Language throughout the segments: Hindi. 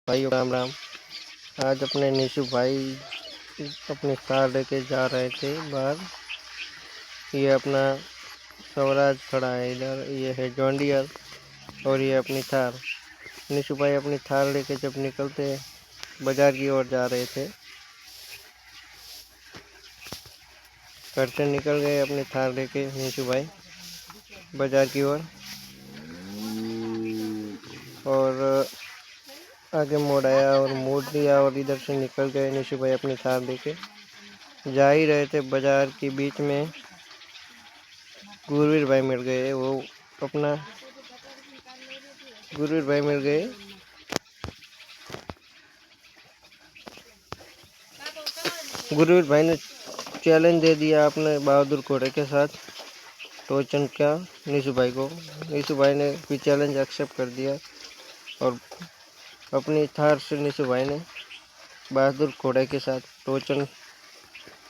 भाई राम राम। आज अपने निशु भाई अपनी कार लेके जा रहे थे बाहर। ये अपना स्वराज खड़ा है इधर, ये है जॉन डियर और ये अपनी थार। निशु भाई अपनी थार लेके जब निकलते बाजार की ओर जा रहे थे, घर से निकल गए अपनी थार लेके निशु भाई बाजार की ओर, और आगे मोड़ आया और मोड़ लिया और इधर से निकल गए निशु भाई अपनी थार लेके। जा ही रहे थे, बाजार के बीच में गुरवीर भाई मिल गए। वो अपना गुरवीर भाई मिल गए। गुरवीर भाई ने चैलेंज दे दिया अपने बहादुर घोड़े के साथ टोचन का निशु भाई को। निशु भाई ने भी चैलेंज एक्सेप्ट कर दिया और अपनी थार से निशु भाई ने बहादुर घोड़े के साथ टोचन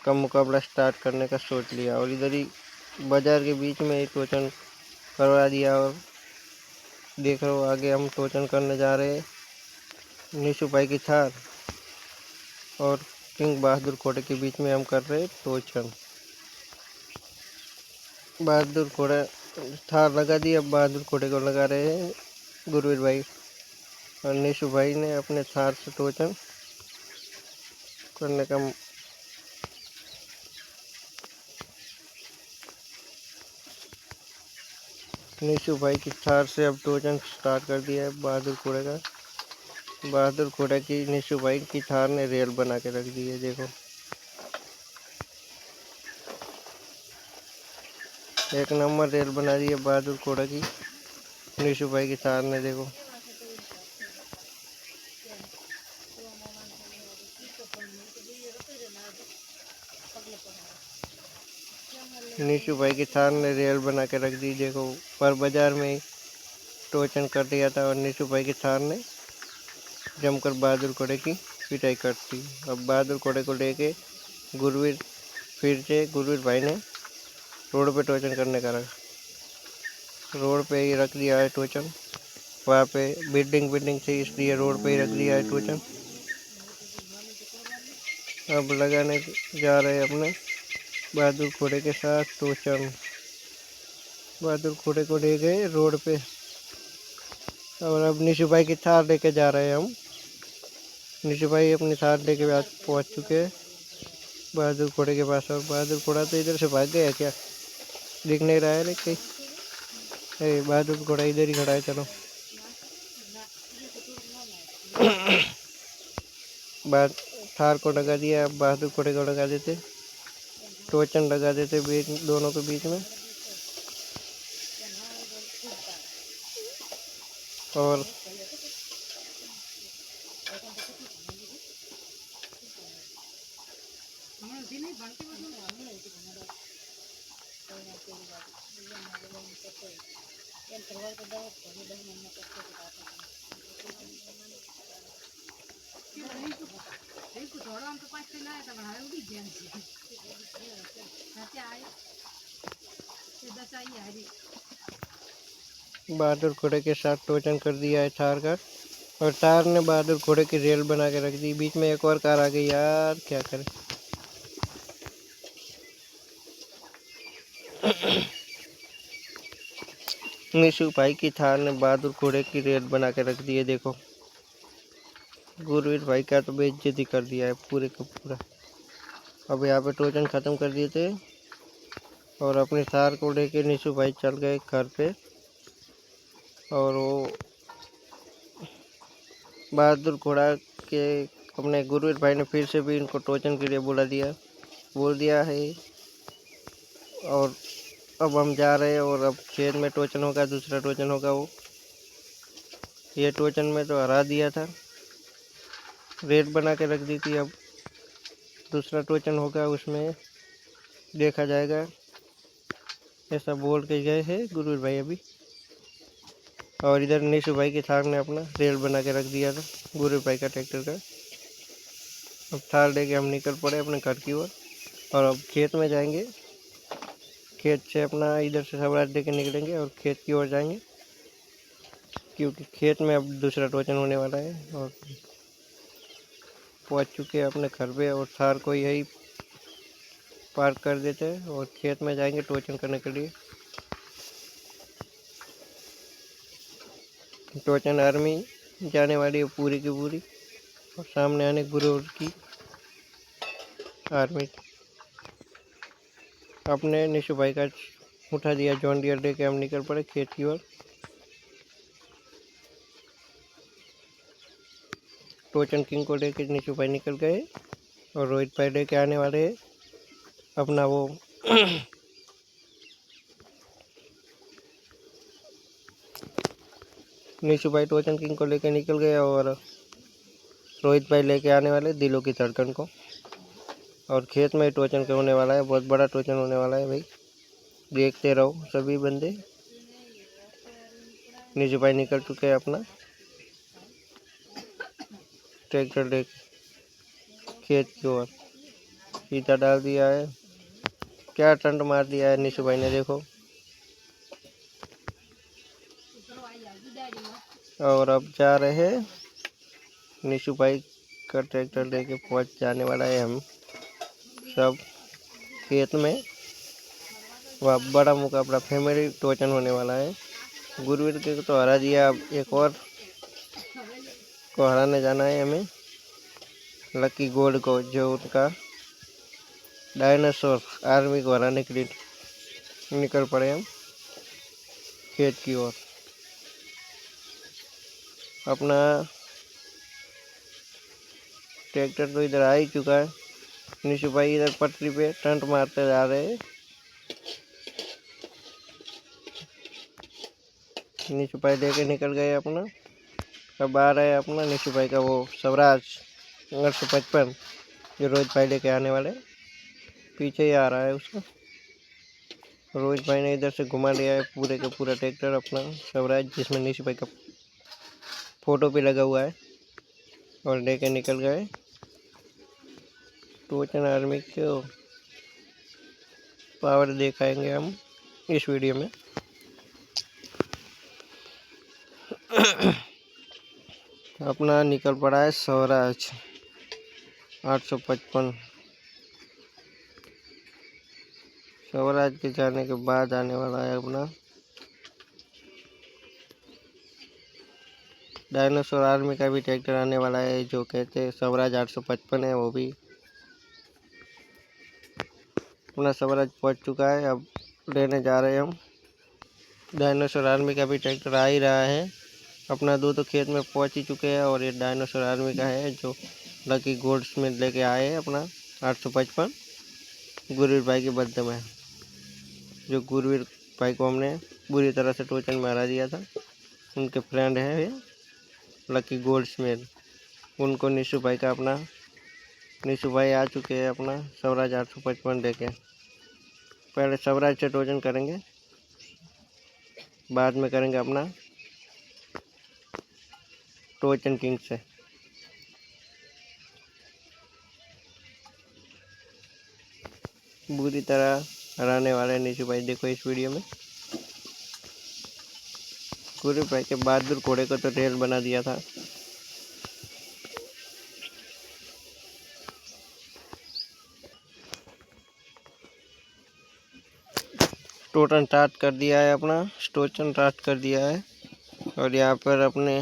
का मुकाबला स्टार्ट करने का सोच लिया और इधर ही बाजार के बीच में ही टोचन करवा दिया। और देख रहे हो आगे हम टोचन करने जा रहे हैं निशु भाई की थार और किंग बहादुर घोड़े के बीच में हम कर रहे टोचन। बहादुर घोड़ा थार लगा दी, अब बहादुर घोड़े को लगा रहे हैं गुरवीर भाई और निशु भाई ने अपने थार से टोचन करने का निशु भाई की थार से अब टोचन स्टार्ट कर दिया है बहादुर घोड़े का। बहादुर घोड़े की निशु भाई की थार ने रेल बना के रख दी है। देखो एक नंबर रेल बना दी है बहादुर घोड़े की निशु भाई की थार ने। देखो निशु भाई की थार ने रेल बना के रख दी। देखो पर बाजार में टोचन कर दिया था और निशु भाई की थार ने जमकर बहादुर घोड़े की पिटाई करती। अब बहादुर घोड़े को लेके गुरवीर फिर से गुरवीर भाई ने रोड पे टोचन करने का रोड पे ही रख दिया है टोचन। वहाँ पे बिल्डिंग थी इसलिए रोड पे ही रख दिया है टोचन। अब लगाने जा रहे हैं अपने बहादुर घोड़े के साथ टोचन। बहादुर घोड़े को ले गए रोड पे और अब निशु भाई की थार लेके जा रहे हैं हम। निशु भाई अपनी थार लेके आज पहुँच चुके हैं बहादुर घोड़े के पास। और बहादुर घोड़ा तो इधर से भाग गया क्या, दिख नहीं रहा है। कहीं बहादुर घोड़ा इधर ही खड़ा है। चलो बाद थार को लगा दिया, अब बहादुर घोड़े को लगा देते, टोचन लगा देते बीच दोनों के बीच में। और बहादुर घोड़े के साथ टोचन कर दिया है थार का और थार ने बहादुर घोड़े की रेल बना के रख दी। बीच में एक और कार आ गई यार, क्या करें। निशु भाई की थार ने बहादुर घोड़े की रेल बना के रख दी है। देखो गुरवीर भाई का तो बेइज्जती कर दिया है पूरे का पूरा। अब यहाँ पे टोचन ख़त्म कर दिए थे और अपनी थार को लेके निशु भाई चल गए घर पे। और वो बहादुर घोड़ा के अपने गुरवीर भाई ने फिर से भी इनको टोचन के लिए बोल दिया है। और अब हम जा रहे हैं और अब खेत में टोचन होगा, दूसरा टोचन होगा। वो ये टोचन में तो हरा दिया था, रेत बना के रख दी थी। अब दूसरा टोचन होगा, उसमें देखा जाएगा, ऐसा बोल के गए हैं गुरवीर भाई अभी। और इधर निशु भाई की थार ने अपना रेल बना के रख दिया था गुरवीर भाई का ट्रैक्टर का। अब थार लेके हम निकल पड़े अपने घर की ओर और अब खेत में जाएंगे। खेत से अपना इधर से स्वराज लेके निकलेंगे और खेत की ओर जाएंगे। क्योंकि खेत में अब दूसरा टोचन होने वाला है। और पहुंच चुके हैं अपने घर पे और थार को यही पार्क कर देते हैं और खेत में जाएंगे टोचन करने के लिए। टोचन आर्मी जाने वाली है पूरी की पूरी और सामने आने गुरु की आर्मी। अपने निशु भाई का उठा दिया जॉन डियर लेके हम निकल पड़े खेत की ओर। टोचन किंग को लेके निशु भाई निकल गए और रोहित भाई लेके आने वाले हैं अपना वो निशु भाई टोचन किंग को लेके निकल गए और रोहित भाई लेके आने वाले दिलों की धड़कन को। और खेत में टोचन का होने वाला है, बहुत बड़ा टोचन होने वाला है भाई, देखते रहो सभी बंदे। निशु भाई निकल चुके हैं अपना ट्रैक्टर लेके खेत की ओर। सीता डाल दिया है, क्या टंट मार दिया है निशु भाई ने, देखो। और अब जा रहे हैं निशु भाई का ट्रैक्टर लेके पहुंच जाने वाला है हम सब खेत में। वह बड़ा मुकाबला फैमिली टोचन होने वाला है। गुरुवीर के तो हरा दिया, अब एक और को हराने जाना है हमें, लकी गोल्ड को, जो उनका डायनासोर आर्मी को हराने के लिए निकल पड़े हम खेत की ओर। अपना ट्रैक्टर तो इधर आ ही चुका है। निशु भाई इधर पटरी पे टंट मारते जा रहे हैं। निशु भाई लेके निकल गए अपना। अब आ रहा है अपना निशु भाई का वो स्वराज 855 जो रोहित भाई लेके आने वाले, पीछे ही आ रहा है उसका। रोहित भाई ने इधर से घुमा लिया है पूरे का पूरा ट्रैक्टर अपना स्वराज, जिसमें निशु भाई का फोटो भी लगा हुआ है, और लेके निकल गए टोचन आर्मी को पावर दिखाएंगे हम इस वीडियो में। अपना निकल पड़ा है स्वराज 855। स्वराज के जाने के बाद आने वाला है अपना डायनासोर आर्मी का भी ट्रैक्टर आने वाला है, जो कहते हैं स्वराज 855 है वो भी। अपना स्वराज पहुंच चुका है, अब लेने जा रहे हैं हम। डायनासोर आर्मी का भी ट्रैक्टर आ ही रहा है अपना। दो तो खेत में पहुंच ही चुके हैं और ये डायनासोर आर्मी का है जो लकी गोल्ड्स में लेके आए हैं अपना 855 गुरुवीर भाई के बर्थडे में। जो गुरुवीर भाई को हमने बुरी तरह से टोचन में हरा दिया था, उनके फ्रेंड हैं ये लकी गोल्ड्समैन। उनको निशु भाई का अपना निशु भाई आ चुके हैं अपना स्वराज 855 लेके। पहले स्वराज से टोचन करेंगे, बाद में करेंगे अपना टोचन किंग से। बुरी तरह हराने वाले निशु भाई, देखो इस वीडियो में। गुरु भाई के बहादुर घोड़े को तो रेल बना दिया था। टोटन स्टार्ट कर दिया है अपना, स्टोचन स्टार्ट कर दिया है। और यहाँ पर अपने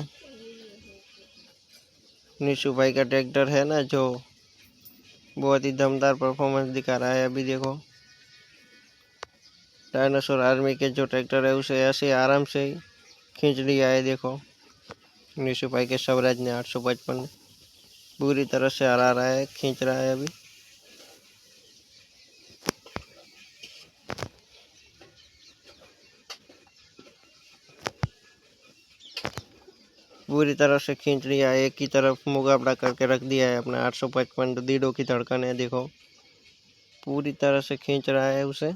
निशु भाई का ट्रैक्टर है ना, जो बहुत ही दमदार परफॉर्मेंस दिखा रहा है। अभी देखो डायनासोर आर्मी के जो ट्रैक्टर है उसे ऐसे आराम से खींच लिया है। देखो निशु भाई के स्वराज ने 855 पूरी तरह से हरा रहा है, खींच रहा है अभी। पूरी तरह से खींच लिया है, एक ही तरफ मुकाबला करके रख दिया है अपना 855 दिलों की धड़कन है। देखो पूरी तरह से खींच रहा है उसे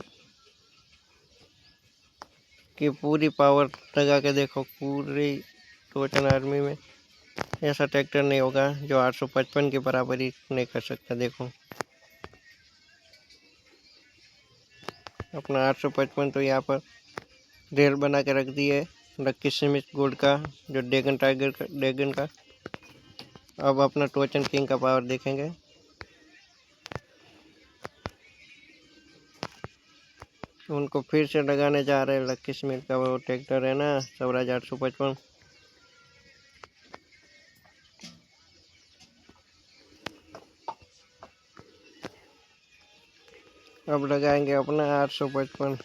कि पूरी पावर लगा के। देखो पूरी टोचन आर्मी में ऐसा ट्रैक्टर नहीं होगा जो 855 के बराबरी नहीं कर सकता। देखो अपना 855 तो यहाँ पर रेल बना के रख दी है लक्की स्मिथ गोल्ड का, जो ड्रैगन का। अब अपना टोचन किंग का पावर देखेंगे। उनको फिर से लगाने जा रहे हैं लक्की स्मिथ का वो ट्रैक्टर है ना, स्वराज 855। अब लगाएंगे अपना 855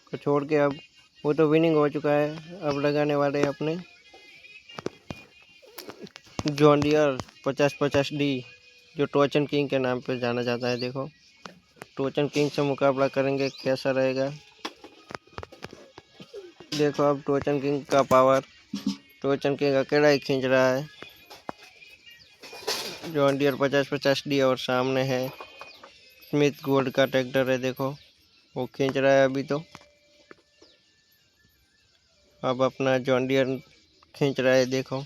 को छोड़ के। अब वो तो विनिंग हो चुका है। अब लगाने वाले हैं अपने जॉन डियर 5050D, जो टोचन किंग के नाम पे जाना जाता है। देखो टोचन किंग से मुकाबला करेंगे, कैसा रहेगा। देखो अब टोचन किंग का पावर, टोचन किंग अकेला ही खींच रहा है। जॉन डियर 5050D और सामने है स्मिथ गोल्ड का ट्रैक्टर है। देखो वो खींच रहा है अभी तो। अब अपना जॉन डियर खींच रहा है। देखो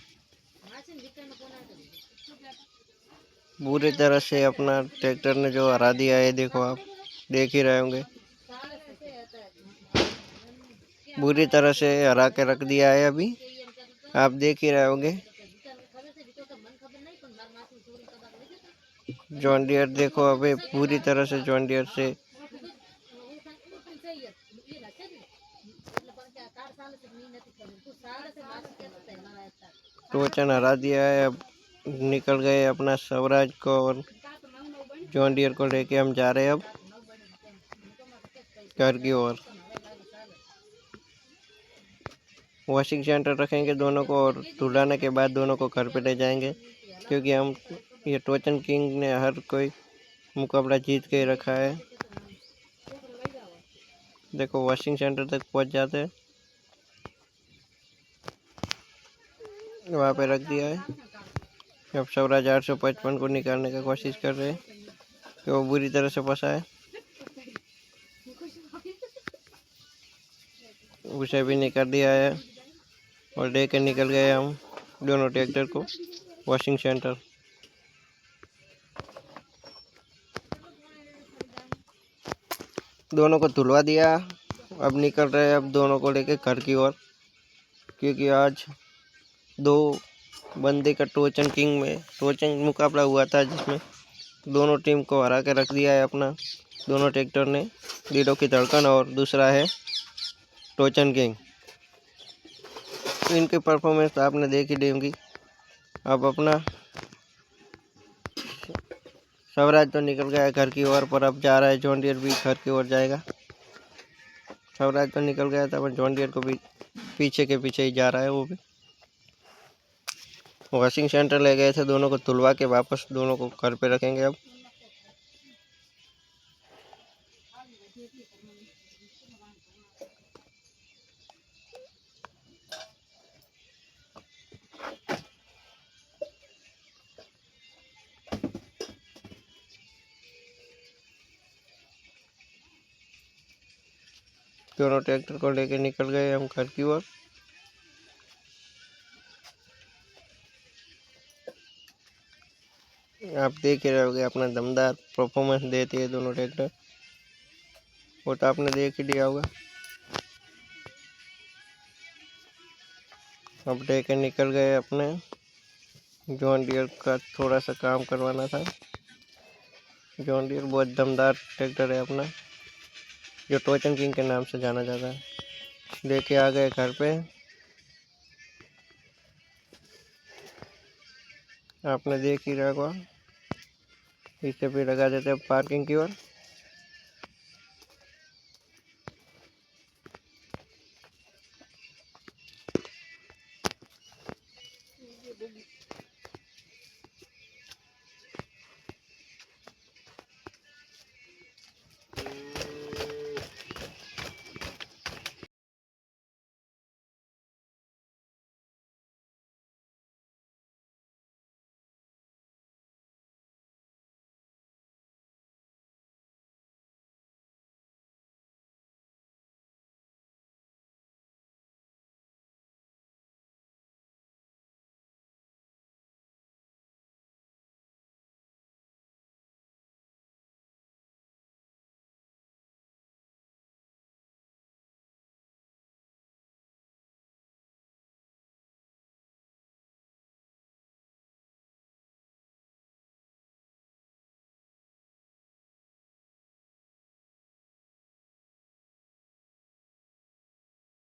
बुरी तरह से अपना ट्रैक्टर ने जो हरा दिया है। देखो आप देख ही रहे होंगे, बुरी तरह से हरा के रख दिया है। अभी आप देख ही रहे होंगे। जॉन डियर देखो अभी पूरी तरह से जॉन डियर से टोचन हरा दिया है। अब निकल गए अपना स्वराज को और जॉन डियर को लेके हम जा रहे हैं अब घर की ओर। वॉशिंग सेंटर रखेंगे दोनों को और धुलाने के बाद दोनों को घर पे ले जाएंगे, क्योंकि हम ये टोचन किंग ने हर कोई मुकाबला जीत के रखा है। देखो वॉशिंग सेंटर तक पहुंच जाते हैं, वहाँ पे रख दिया है। अब स्वराज 855 को निकालने की कोशिश कर रहे हैं कि वो बुरी तरह से फंसा है। उसे भी निकाल दिया है और लेकर निकल गए हम दोनों ट्रैक्टर को वॉशिंग सेंटर। दोनों को धुलवा दिया। अब निकल रहे हैं अब दोनों को लेके घर की ओर, क्योंकि आज दो बंदे का टोचन किंग में टोचन मुकाबला हुआ था, जिसमें दोनों टीम को हरा के रख दिया है अपना दोनों ट्रैक्टर ने। दिलों की धड़कन और दूसरा है टोचन किंग। इनकी परफॉर्मेंस आपने देख ही ली होंगी। अब अपना स्वराज तो निकल गया घर की ओर, पर अब जा रहा है जॉन डियर भी घर की ओर जाएगा। स्वराज तो निकल गया था, पर जॉन डियर को भी पीछे के पीछे ही जा रहा है वो भी। वॉशिंग सेंटर ले गए थे, दोनों को धुलवा के वापस दोनों को घर पे रखेंगे अब। दोनों ट्रैक्टर को लेके निकल गए हम घर की ओर। आप देख ही रहोगे अपना दमदार परफॉर्मेंस देती है दोनों ट्रैक्टर, वो तो आपने देख ही लिया होगा। अब लेके निकल गए अपने जॉन डियर का थोड़ा सा काम करवाना था। जॉन डियर बहुत दमदार ट्रैक्टर है अपना, जो टोचन किंग के नाम से जाना जाता है। लेके आ गए घर पे। आपने देख ही रहा होगा। इसे भी लगा देते हैं पार्किंग की ओर।